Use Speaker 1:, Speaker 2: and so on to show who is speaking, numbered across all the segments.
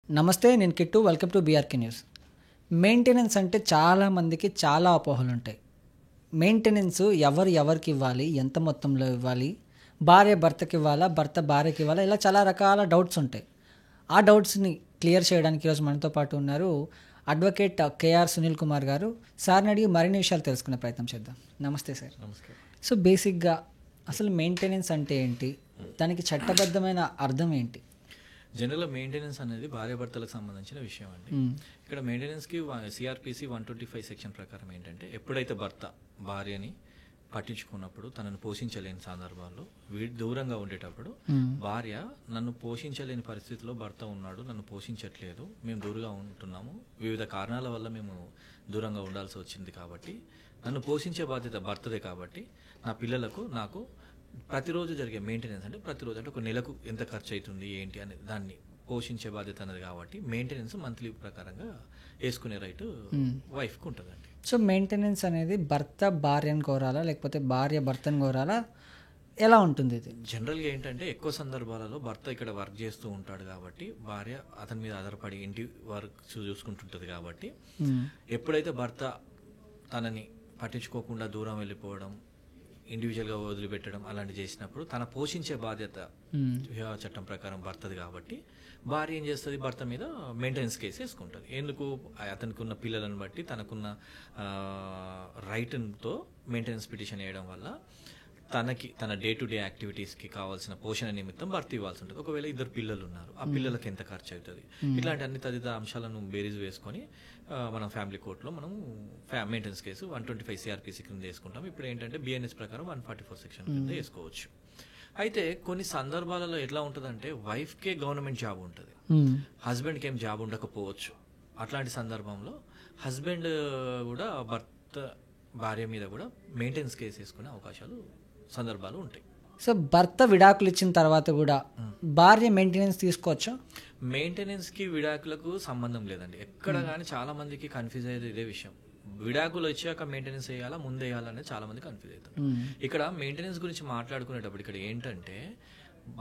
Speaker 1: నమస్తే, నేను Kittu. Welcome to BRK news. Maintenance అంటే చాలామందికి చాలా అపోహలు ఉంటాయి. మెయింటెనెన్స్ ఎవరికి ఇవ్వాలి, ఎంత మొత్తంలో ఇవ్వాలి, భార్య భర్తకి ఇవ్వాలా, భర్త భార్యకి ఇవ్వాలా, ఇలా చాలా రకాల డౌట్స్ ఉంటాయి. ఆ డౌట్స్ని క్లియర్ చేయడానికి ఈరోజు మనతో పాటు ఉన్నారు అడ్వకేట్ కేఆర్ సునీల్ కుమార్ గారు. సార్ని అడిగి మరిన్ని విషయాలు తెలుసుకునే ప్రయత్నం చేద్దాం. నమస్తే సార్.
Speaker 2: నమస్కారం.
Speaker 1: సో బేసిక్గా అసలు మెయింటెనెన్స్ అంటే ఏంటి, దానికి చట్టబద్ధమైన అర్థం ఏంటి?
Speaker 2: జనరల్గా మెయింటెనెన్స్ అనేది భార్యాభర్తలకు సంబంధించిన విషయం అండి. ఇక్కడ మెయింటెనెన్స్కి సిఆర్పిసి 125 సెక్షన్ ప్రకారం ఏంటంటే, ఎప్పుడైతే భర్త భార్యని పట్టించుకున్నప్పుడు, తనను పోషించలేని సందర్భాల్లో, దూరంగా ఉండేటప్పుడు భార్య నన్ను పోషించలేని పరిస్థితిలో భర్త ఉన్నాడు, నన్ను పోషించట్లేదు, మేము దూరంగా ఉంటున్నాము, వివిధ కారణాల వల్ల మేము దూరంగా ఉండాల్సి వచ్చింది కాబట్టి నన్ను పోషించే బాధ్యత భర్తదే కాబట్టి నా పిల్లలకు నాకు ప్రతిరోజు జరిగే మెయింటెనెన్స్ అంటే ప్రతిరోజు అంటే ఒక నెలకు ఎంత ఖర్చు అవుతుంది ఏంటి అనేది దాన్ని పోషించే బాధ్యత అనేది కాబట్టి మెయింటెనెన్స్ మంత్లీ ప్రకారంగా వేసుకునే రైట్ వైఫ్కి ఉంటుందండి.
Speaker 1: సో మెయింటెనెన్స్ అనేది భర్త భార్యను కోరాలా, లేకపోతే భార్య భర్తను కోరాలా, ఎలా ఉంటుంది ఇది?
Speaker 2: జనరల్గా ఏంటంటే ఎక్కువ సందర్భాలలో భర్త ఇక్కడ వర్క్ చేస్తూ ఉంటాడు కాబట్టి భార్య అతని మీద ఆధారపడి ఇంటి వర్క్ చూసుకుంటుంటుంది కాబట్టి ఎప్పుడైతే భర్త తనని పట్టించుకోకుండా దూరం వెళ్ళిపోవడం, ఇండివిజువల్గా వదిలిపెట్టడం అలాంటి చేసినప్పుడు తన పోషించే బాధ్యత వివాహ చట్టం ప్రకారం భర్తది కాబట్టి భార్య ఏం చేస్తుంది, భర్త మీద మెయింటెనెన్స్ కేసు వేసుకుంటుంది. ఎందుకు, అతనికి ఉన్న పిల్లలను బట్టి తనకున్న రైట్తో మెయింటెనెన్స్ పిటిషన్ వేయడం వల్ల తన డే టు డే యాక్టివిటీస్కి కావాల్సిన పోషణ నిమిత్తం భర్త ఇవ్వాల్సి ఉంటుంది. ఒకవేళ ఇద్దరు పిల్లలు ఉన్నారు, ఆ పిల్లలకి ఎంత ఖర్చు అవుతుంది, ఇట్లాంటి అన్ని తదితర అంశాలను బేరీజ్ వేసుకొని మనం ఫ్యామిలీ కోర్టులో మనం మెయింటెనెన్స్ కేసు 125 సిఆర్పిసి కింద వేసుకుంటాం. ఇప్పుడు ఏంటంటే బిఎన్ఎస్ ప్రకారం 144 సెక్షన్ కింద వేసుకోవచ్చు. అయితే కొన్ని సందర్భాలలో ఎట్లా ఉంటుందంటే, వైఫ్కే గవర్నమెంట్ జాబ్ ఉంటుంది, హస్బెండ్కి ఏం జాబ్ ఉండకపోవచ్చు. అట్లాంటి సందర్భంలో హస్బెండ్ కూడా భర్త భార్య మీద కూడా మెయింటెనెన్స్ కేసు వేసుకునే అవకాశాలు సందర్భాలు ఉంటాయి.
Speaker 1: సో భర్త విడాకులు ఇచ్చిన తర్వాత కూడా భార్య మెయింటెనెన్స్ తీసుకోవచ్చా?
Speaker 2: మెయింటెనెన్స్కి విడాకులకు సంబంధం లేదండి. ఎక్కడ కానీ చాలా మందికి కన్ఫ్యూజ్ అయ్యేది ఇదే విషయం. విడాకులు వచ్చాక మెయింటెనెన్స్ వేయాలా, ముందు వేయాలనేది చాలా మంది కన్ఫ్యూజ్ అవుతారు. ఇక్కడ మెయింటెనెన్స్ గురించి మాట్లాడుకునేటప్పుడు ఇక్కడ ఏంటంటే,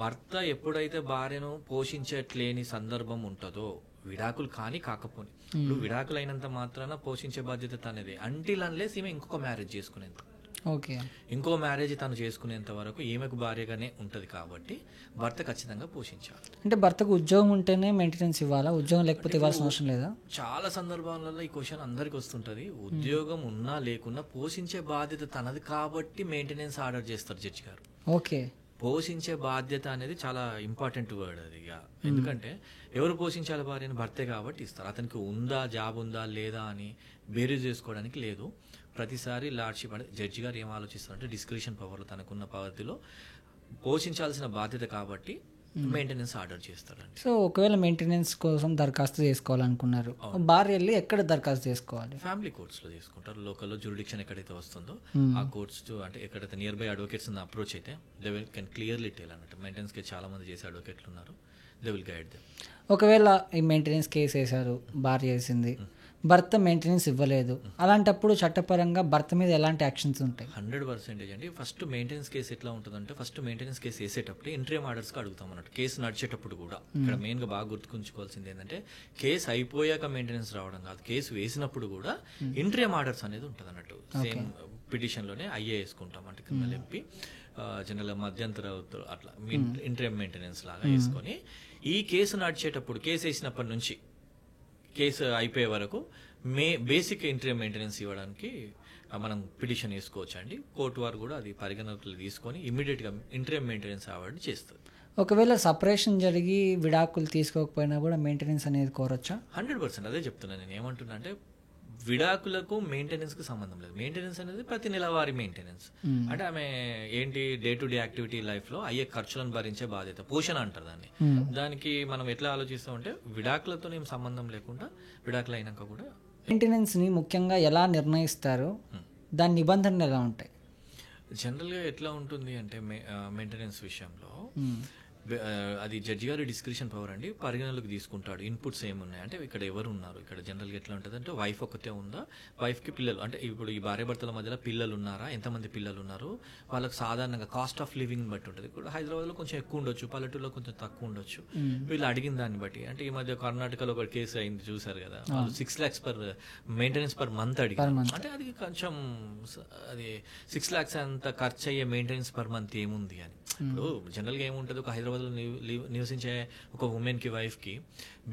Speaker 2: భర్త ఎప్పుడైతే భార్యను పోషించట్లేని సందర్భం ఉంటుందో, విడాకులు కానీ కాకపోని, ఇప్పుడు విడాకులు అయినంత మాత్రాన పోషించే బాధ్యత అనేది అంటిల్ అన్లెస్ ఈమె ఇంకొక మ్యారేజ్ చేసుకునేంత,
Speaker 1: ఓకే,
Speaker 2: ఇంకో మ్యారేజ్ తను చేసుకునేంత వరకు ఈమెకు భార్యగానే ఉంటుంది కాబట్టి భర్త ఖచ్చితంగా పోషించాలి.
Speaker 1: అంటే భర్తకు ఉద్యోగం ఉంటేనే మెయింటెనెన్స్ ఇవ్వాలా, ఉద్యోగం లేకపోతే ఇవ్వాల్సిన అవసరం లేదా?
Speaker 2: చాలా సందర్భాలలో ఈ క్వశ్చన్ అందరికి వస్తుంటది. ఉద్యోగం ఉన్నా లేకున్నా పోషించే బాధ్యత తనది కాబట్టి మెయింటెనెన్స్ ఆర్డర్ చేస్తారు జడ్జి గారు.
Speaker 1: ఓకే,
Speaker 2: పోషించే బాధ్యత అనేది చాలా ఇంపార్టెంట్ వర్డ్ అది. ఎందుకంటే ఎవరు పోషించాలి భార్యని, భర్తే కాబట్టి ఇస్తారు. అతనికి ఉందా, జాబ్ ఉందా లేదా అని బేరీజ్ చేసుకోవడానికి లేదు. ప్రతిసారి లార్డ్షిప్ అంటే జడ్జి గారు ఏం ఆలోచిస్తారంటే, డిస్క్రిషన్ పవర్లో తనకున్న పవర్తిలో పోషించాల్సిన బాధ్యత కాబట్టి మెయింటెనెన్స్ ఆర్డర్ చేస్తారండి.
Speaker 1: సో ఒకవేళ మెయింటెనెన్స్ కోసం దరఖాస్తు చేసుకోవాలనుకున్నారు, భార్య వెళ్ళి ఎక్కడ దరఖాస్తు చేసుకోవాలి?
Speaker 2: ఫ్యామిలీ కోర్ట్స్లో చేసుకుంటారు. లోకల్లో జ్యూరిడిక్షన్ ఎక్కడైతే వస్తుందో ఆ కోర్ట్స్ అంటే ఎక్కడైతే నియర్ బై అడ్వకేట్స్ అప్రోచ్ అయితే they will can clearly tell అన్నట్టు. మెయింటెనెన్స్కి చాలా మంది చేసే అడ్వకేట్లు ఉన్నారు, దే విల్ గైడ్ దెమ్.
Speaker 1: ఒకవేళ ఈ మెయింటెనెన్స్ కేసు వేశారు, భార్య వేసింది, భర్త మెయింటెనెన్స్ ఇవ్వలేదు, అలాంటప్పుడు చట్టపరంగా భర్త మీద ఎలాంటి యాక్షన్స్ ఉంటాయి?
Speaker 2: 100% అండి. ఫస్ట్ మెయింటెనెన్స్ కేసు ఎట్లా ఉంటుందంటే, ఫస్ట్ మెయింటెనెన్స్ కేసు వేసేటప్పుడు ఇంట్రీమ్ ఆర్డర్స్కి అడుగుతాం అన్నట్టు. కేసు నడిచేటప్పుడు కూడా ఇక్కడ మెయిన్గా బాగా గుర్తుంచుకోవాల్సింది ఏంటంటే, కేసు అయిపోయాక మెయింటెనెన్స్ రావడం కాదు, కేసు వేసినప్పుడు కూడా ఇంట్రీమ్ ఆర్డర్స్ అనేది ఉంటుంది అన్నట్టు. సేమ్ పిటిషన్లోనే ఐఏ వేసుకుంటాం అంటే క్రిమినల్ ఎంపీ జనరల్ మధ్యంతర అట్లా ఇంట్రీమ్ మెయింటెనెన్స్ లాగా వేసుకొని ఈ కేసు నడిచేటప్పుడు, కేసు వేసినప్పటి నుంచి కేసు అయిపోయే వరకు బేసిక్ ఇంట్రీమ్ మెయింటెనెన్స్ ఇవ్వడానికి మనం పిటిషన్ వేసుకోవచ్చు అండి. కోర్టు వారు కూడా అది పరిగణనలు తీసుకొని ఇమీడియట్గా ఇంట్రీమ్ మెయింటెనెన్స్ అవార్డు చేస్తుంది.
Speaker 1: ఒకవేళ సపరేషన్ జరిగి విడాకులు తీసుకోకపోయినా కూడా మెయింటెనెన్స్ అనేది కోరొచ్చా?
Speaker 2: 100% అదే చెప్తున్నాను నేను. ఏమంటున్నా అంటే, విడాకులకు మెయింటెనెన్స్కి సంబంధం లేదు. మెయింటెనెన్స్ అనేది ప్రతి నెలవారీ మెయింటెనెన్స్ అంటే ఆమె ఏంటి, డే టు డే యాక్టివిటీ లైఫ్లో అయ్యే ఖర్చులను భరించే బాధ్యత, పోషణ అంటారు దాన్ని. దానికి మనం ఎట్లా ఆలోచిస్తామంటే, విడాకులతో ఏం సంబంధం లేకుండా విడాకులు అయినాక కూడా
Speaker 1: మెయింటెనెన్స్ని ముఖ్యంగా ఎలా నిర్ణయిస్తారు, దాని నిబంధనలు ఎలా ఉంటాయి?
Speaker 2: జనరల్గా ఎట్లా ఉంటుంది అంటే, మెయింటెనెన్స్ విషయంలో అది జడ్జి గారి డిస్క్రిప్షన్ పవర్ అండి, పరిగణలోకి తీసుకుంటాడు ఇన్పుట్స్ ఏమున్నాయి. అంటే ఇక్కడ ఎవరు ఉన్నారు, ఇక్కడ జనరల్గా ఎట్లా ఉంటుంది అంటే వైఫ్ ఒకటే ఉందా, వైఫ్కి పిల్లలు, అంటే ఇప్పుడు ఈ భార్యాభర్తల మధ్యలో పిల్లలు ఉన్నారా, ఎంతమంది పిల్లలు ఉన్నారు, వాళ్ళకి సాధారణంగా కాస్ట్ ఆఫ్ లివింగ్ బట్టి ఉంటుంది. ఇప్పుడు హైదరాబాద్లో కొంచెం ఎక్కువ ఉండొచ్చు, పల్లెటూరులో కొంచెం తక్కువ ఉండొచ్చు. వీళ్ళు అడిగిన దాన్ని బట్టి, అంటే ఈ మధ్య కర్ణాటకలో ఒక కేసు అయింది చూసారు కదా, వాళ్ళు 6 lakhs per maintenance per month అడిగారు. అంటే అది కొంచెం అది 6 lakhs అంత ఖర్చు అయ్యే మెయింటెనెన్స్ పర్ మంత్ ఏముంది అని. ఇప్పుడు జనరల్గా ఏముంటుంది, ఒక హైదరాబాద్లో నివసించే ఒక ఉమెన్కి వైఫ్కి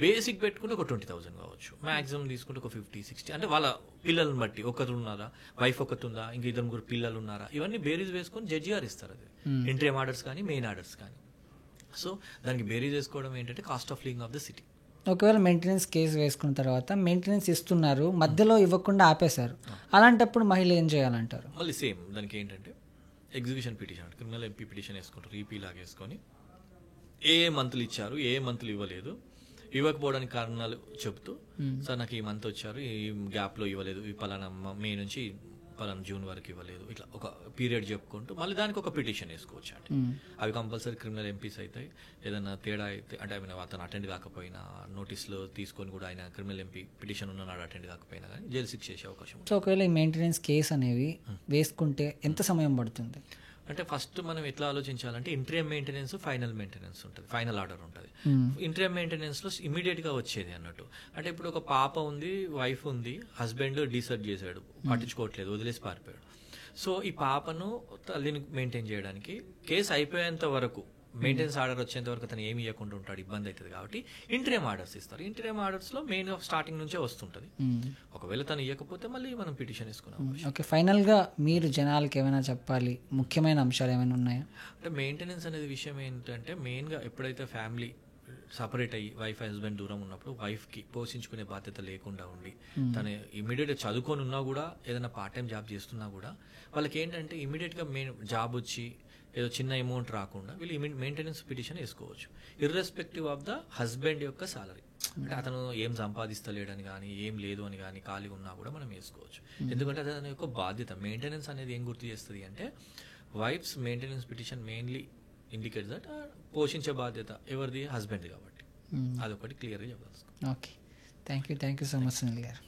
Speaker 2: బేసిక్ పెట్టుకుంటే ఒక 20,000 కావచ్చు, మాక్సిమం తీసుకుంటే ఒక 50-60. అంటే వాళ్ళ పిల్లల్ని బట్టి, ఒకరు ఉన్నారా, వైఫ్ ఒకటి ఉందా, ఇంకా 2-3 పిల్లలు ఉన్నారా, ఇవన్నీ బేరీజ్ వేసుకొని జడ్జి గారు ఇస్తారు. అది ఇంట్రీమ్ ఆర్డర్స్ కానీ మెయిన్ ఆర్డర్స్ కానీ. సో దానికి బేరీజ్ వేసుకోవడం ఏంటంటే cost of living of the city.
Speaker 1: ఒకవేళ మెయింటెనెన్స్ కేసు వేసుకున్న తర్వాత మెయింటెనెన్స్ ఇస్తున్నారు, మధ్యలో ఇవ్వకుండా ఆపేశారు, అలాంటప్పుడు మహిళ ఏం చేయాలంటారు?
Speaker 2: మళ్ళీ సేమ్ దానికి ఏంటంటే execution petition, criminal MP petition వేసుకుంటారు, ఈపీ లాగా వేసుకొని ఏ మంత్లు ఇచ్చారు, ఏ మంత్లు ఇవ్వలేదు, ఇవ్వకపోవడానికి కారణాలు చెప్తూ, సార్ నాకు ఈ మంత్ వచ్చారు, ఈ గ్యాప్లో ఇవ్వలేదు, ఈ పలానా మే నుంచి పలానా జూన్ వరకు ఇవ్వలేదు, ఇట్లా ఒక పీరియడ్ చెప్పుకుంటూ మళ్ళీ దానికి ఒక పిటిషన్ వేసుకోవచ్చు అండి. అవి కంపల్సరీ క్రిమినల్ ఎంపీస్ అవుతాయి. ఏదైనా తేడా అయితే, అంటే అతను అటెండ్ కాకపోయినా, నోటీసులు తీసుకొని కూడా ఆయన క్రిమినల్ ఎంపీ పిటిషన్ ఉన్ననాడు అటెండ్ కాకపోయినా కానీ జైలు శిక్ష చేసే అవకాశం ఉంది.
Speaker 1: సో ఒకవేళ ఈ మెయింటెనెన్స్ కేసు అనేవి వేసుకుంటే ఎంత సమయం పడుతుంది?
Speaker 2: అంటే ఫస్ట్ మనం ఎట్లా ఆలోచించాలంటే ఇంట్రీమ్ మెయింటెనెన్స్, ఫైనల్ మెయింటెనెన్స్ ఉంటుంది, ఫైనల్ ఆర్డర్ ఉంటుంది. ఇంట్రీమ్ మెయింటెనెన్స్ లో ఇమీడియట్ గా వచ్చేది అన్నట్టు. అంటే ఇప్పుడు ఒక పాప ఉంది, వైఫ్ ఉంది, హస్బెండ్ డిసర్ట్ చేశాడు, పట్టించుకోవట్లేదు, వదిలేసి పారిపోయాడు. సో ఈ పాపను తల్లిని మెయింటైన్ చేయడానికి కేసు అయిపోయేంత వరకు, మెయింటెనెన్స్ ఆర్డర్ వచ్చేంత వరకు అతను ఏమి ఇవ్వకుండా ఉంటాడు, ఇబ్బంది అవుతుంది. కాబట్టి ఇంట్రీమ్ ఆర్డర్స్ ఇస్తారు. ఇంట్రీమ్ ఆర్డర్స్ లో మెయిన్ గా స్టార్టింగ్ నుంచే వస్తుంటది. ఒకవేళ తను ఇవ్వకపోతే మళ్ళీ మనం పిటిషన్ వేసుకున్నాం.
Speaker 1: ఓకే, ఫైనల్ గా మీరు జనాలకి ఏమైనా చెప్పాలి, ముఖ్యమైన అంశాలు ఏమైనా ఉన్నాయా?
Speaker 2: అంటే మెయింటెనెన్స్ అనేది విషయం ఏంటంటే, మెయిన్ గా ఎప్పుడైతే ఫ్యామిలీ సపరేట్ అయ్యి వైఫ్ హస్బెండ్ దూరం ఉన్నప్పుడు వైఫ్ కి పోషించుకునే బాధ్యత లేకుండా ఉండి, తను ఇమీడియట్ చదువుకొని ఉన్నా కూడా, ఏదైనా పార్ట్ టైం జాబ్ చేస్తున్నా కూడా, వాళ్ళకి ఏంటంటే ఇమీడియట్ గా జాబ్ వచ్చి ఏదో చిన్న అమౌంట్ రాకుండా వీళ్ళు మెయింటెనెన్స్ పిటిషన్ వేసుకోవచ్చు, ఇర్రెస్పెక్టివ్ ఆఫ్ ద హస్బెండ్ యొక్క సాలరీ. అంటే అతను ఏం సంపాదిస్తలేడని కానీ, ఏం లేదు అని కానీ, ఖాళీ ఉన్నా కూడా మనం వేసుకోవచ్చు. ఎందుకంటే అది అతని యొక్క బాధ్యత. మెయింటెనెన్స్ అనేది ఏం గుర్తు చేస్తుంది అంటే, wife's maintenance petition mainly indicates that పోషించే బాధ్యత ఎవరిది, హస్బెండ్ కాబట్టి. అదొకటి క్లియర్గా చెప్పాల్సి.
Speaker 1: Okay, thank you so much Sunil గారు.